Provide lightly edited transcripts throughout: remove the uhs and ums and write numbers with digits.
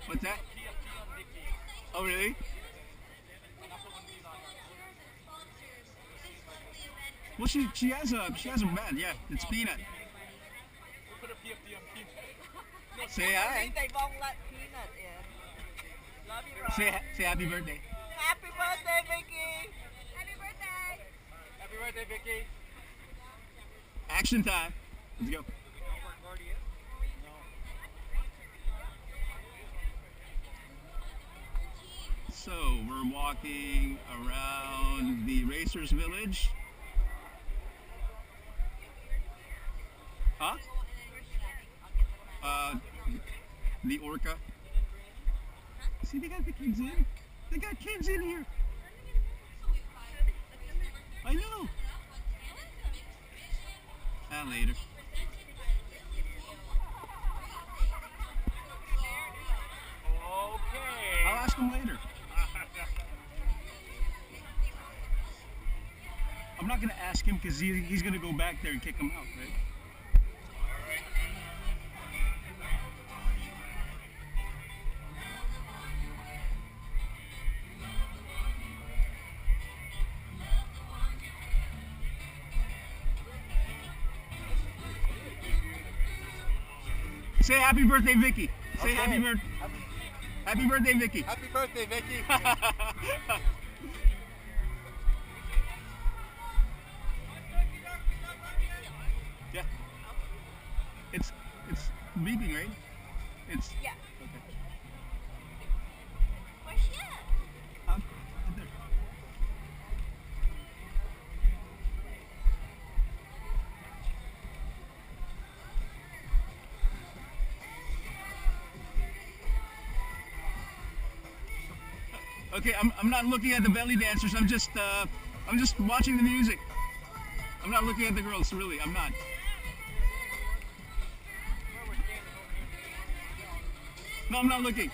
What's that? Oh, really? Well, she has a band. Yeah, it's Peanut. Say hi. They won't let Peanut in. Love you, Rob. Say happy birthday. Happy birthday, Vickie. Happy birthday. Happy birthday, Vickie. Action time. Let's go. So we're walking around the Racers Village. Huh? The Orca. See, they got the kids in. They got kids in here. I know. And later. Okay. I'll ask him later. I'm not going to ask him because he's going to go back there and kick him out, right? Say happy birthday, Vickie. Say Okay. happy birthday, Vickie. Happy birthday, Vickie. Yeah. It's beeping, right? It's Yeah. okay. Where's she at? Right there. Okay, I'm not looking at the belly dancers. I'm just watching the music. I'm not looking at the girls, really. I'm not. No, I'm not looking.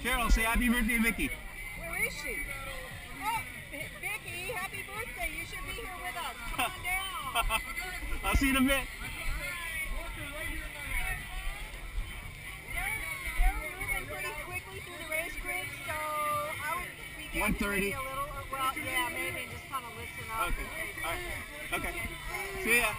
Carol, say happy birthday, Vickie. Where is she? Oh, Vickie, happy birthday. You should be here with us. Come on down. I'll see you in a bit. They're moving pretty quickly through the race grid, so I would be 1:30. a little, well, yeah, maybe just kind of listen up. Okay. All right. Okay. See ya.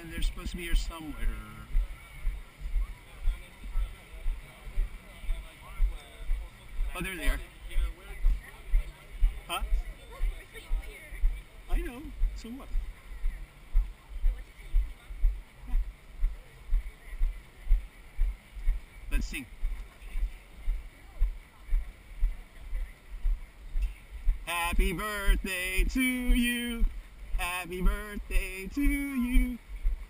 And they're supposed to be here somewhere. Oh, there they are. Huh? I know. So what? Let's sing. Happy birthday to you. Happy birthday to you.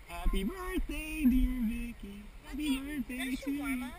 Happy birthday, dear Vickie. Happy birthday to you.